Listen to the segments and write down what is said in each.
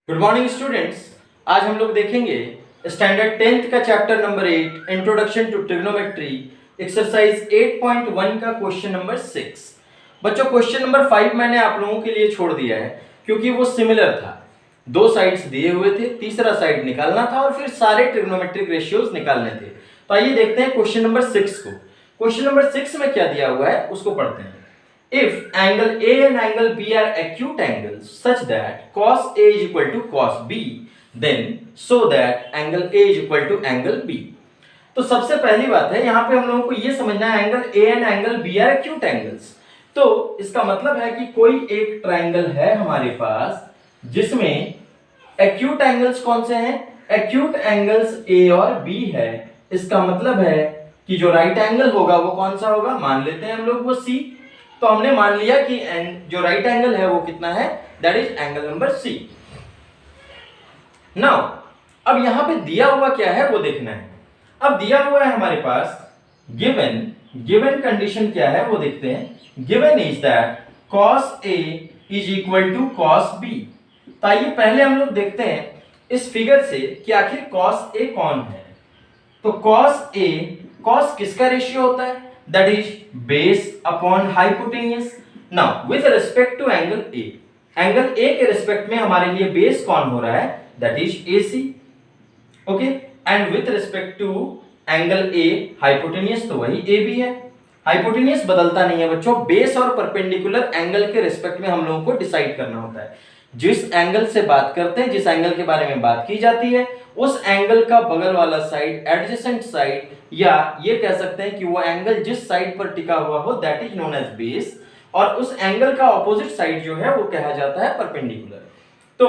Good morning students. आज हम लोग देखेंगे स्टैंडर्ड 10th का chapter number 8 introduction to trigonometry exercise 8.1 का क्वेश्चन नंबर 6। बच्चों क्वेश्चन नंबर 5 मैंने आप लोगों के लिए छोड़ दिया है क्योंकि वो सिमिलर था। दो साइड्स दिए हुए थे, तीसरा साइड निकालना था और फिर सारे ट्रिग्नोमेट्रिक रेशियोज निकालने थे। तो आइए देखते हैं क्वेश्चन नंबर 6 को। क्वेश्चन नंबर 6 में क्या दिया हुआ है उसको पढ़ते हैं। If angle A and angle B are acute angles such that cos A is equal to cos B, then so that angle A is equal to angle B. तो सबसे पहली बात है यहाँ पे हम लोगों को ये समझना है angle A and angle B are acute angles। तो इसका मतलब है कि कोई एक ट्राइंगल है हमारे पास जिसमें एक्यूट एंगल्स कौन से हैं? एक्यूट एंगल्स A और B है। इसका मतलब है कि जो राइट एंगल होगा वो कौन सा होगा? मान लेते हैं हम लोग वो C। तो हमने मान लिया कि जो राइट एंगल है वो कितना है? That is angle number C. Now अब यहां पे दिया हुआ क्या है वो देखना है। अब दिया हुआ है हमारे पास गिवन कंडीशन क्या है वो देखते हैं। Given is that cos A is equal to cos B। तो आइए पहले हम लोग देखते हैं इस फिगर से कि आखिर cos A कौन है। तो cos किसका रेशियो होता है? That is base upon hypotenuse. Now with respect to angle A, angle A के रिस्पेक्ट में हमारे लिए बेस कौन हो रहा है? That is AC. Okay? And with respect to angle A, hypotenuse तो वही AB है। हाइपोटेन्यूज बदलता नहीं है बच्चों। बेस और परपेंडिकुलर एंगल के रिस्पेक्ट में हम लोगों को डिसाइड करना होता है। जिस एंगल से बात करते हैं, जिस एंगल के बारे में बात की जाती है, उस एंगल का बगल वाला साइड, एडजेसेंट साइड, या ये कह सकते हैं कि वो एंगल जिस साइड पर टिका हुआ हो that is known as base, और उस एंगल का ऑपोजिट साइड जो है वो कहा जाता है परपेंडिकुलर। तो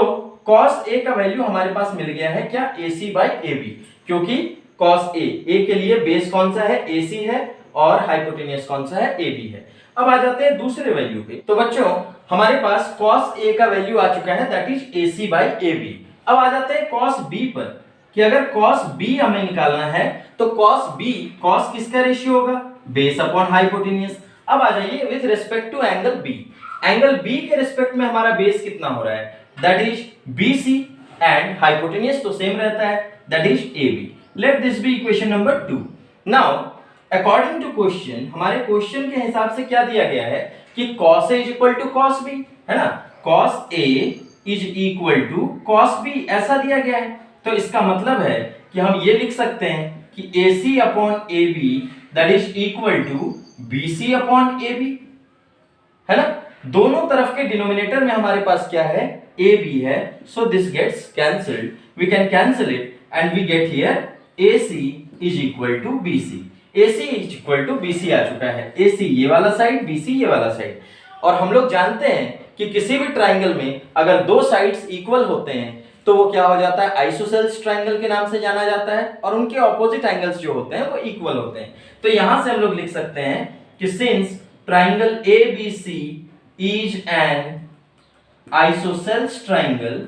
cos A का वैल्यू हमारे पास मिल गया है क्या? AC by AB, क्योंकि cos A के लिए बेस कौन सा है? AC है, और हाइपोटेन्यूज कौन सा है? AB है। अब आ जाते हैं दूसरे वैल्यू पे। तो बच्चों हमारे पास cos A का वैल्यू आ चुका है that is AC by AB। अब आ जाते हैं cos B पर कि अगर cos B हमें निकालना है तो cos किसका रेशियो होगा? Base upon hypotenuse. अब आ जाइए with respect to angle B। Angle B के रिस्पेक्ट में हमारा बेस कितना हो रहा है? That is BC, and hypotenuse तो सेम रहता है that is AB। Let this be equation number 2। Now according to question, हमारे क्वेश्चन के हिसाब से क्या दिया गया है कि cos A is equal to cos B, है ना? cos A is equal to cos B ऐसा दिया गया है। तो इसका मतलब है कि हम ये लिख सकते हैं कि AC upon AB that is equal to BC upon AB, है ना? दोनों तरफ के डिनोमिनेटर में हमारे पास क्या है? AB है। So this gets cancelled, we can cancel it and we get here AC is equal to BC। AC is equal to BC आ चुका है। AC ये वाला साइड, BC ये वाला साइड। और हम लोग जानते हैं कि किसी भी ट्राइंगल में अगर दो साइड्स इक्वल होते हैं तो वो क्या हो जाता है? आइसोसेल्स ट्राइंगल के नाम से जाना जाता है, और उनके ऑपोजिट एंगल्स जो होते हैं वो इक्वल होते हैं। तो यहां से हम लोग लिख सकते हैं कि since triangle ABC is an isosceles triangle,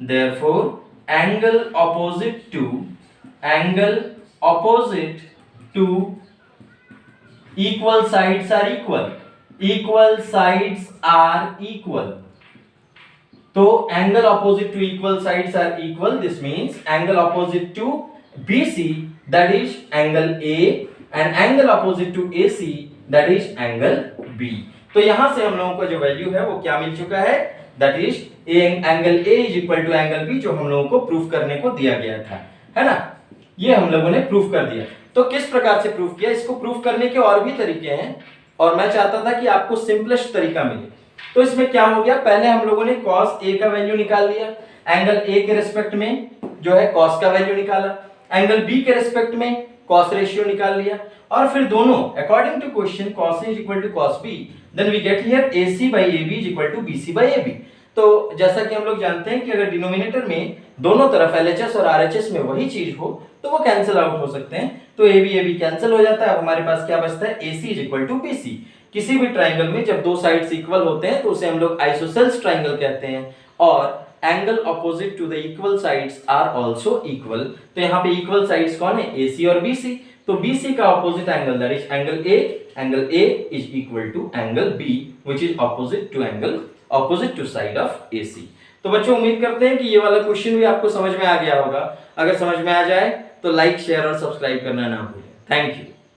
therefore angle opposite to equal sides are equal। तो angle opposite to equal sides are equal, this means angle opposite to BC that is angle A, and angle opposite to AC that is angle B। तो यहां से हम लोगों को जो value है वो क्या मिल चुका है? That is angle A is equal to angle B, जो हम लोगों को प्रूफ करने को दिया गया था, है ना? ये हम लोगों ने प्रूफ कर दिया। तो किस प्रकार से प्रूफ किया? इसको प्रूफ करने के और भी तरीके हैं, और मैं चाहता था कि आपको सिंपलेस्ट तरीका मिले। तो इसमें क्या हो गया? पहले हम लोगों ने cos A का वैल्यू निकाल लिया, एंगल A के रिस्पेक्ट में जो है cos का वैल्यू निकाला, एंगल B के रिस्पेक्ट में cos रेशियो निकाल लिया, और फिर दोनों according to question cos A is equal to cos B, then we get here AC by AB is equal to BC by AB। तो जैसा कि हम लोग जानते हैं कि अगर डिनोमिनेटर में दोनों तरफ LHS और RHS में वही चीज हो तो वो कैंसिल आउट हो सकते हैं। तो AB कैंसिल हो जाता है। अब हमारे पास क्या बचता है? AC is equal to BC। किसी भी ट्राइंगल में जब दो साइड्स इक्वल होते हैं तो उसे हम लोग आइसोसेल्स ट्राइंगल कहते हैं, और angle opposite to the equal sides are also equal. तो यहाँ पे इक्वल साइड्स कौन है? AC और BC। तो BC का opposite angle that is angle A is equal to angle B which is opposite to angle opposite to side of AC। तो बच्चों उम्मीद करते हैं कि ये वाला क्वेश्चन भी आपको समझ में आ गया होगा। अगर समझ में आ जाए तो लाइक शेयर और सब्सक्राइब करना ना भूलें। Thank you.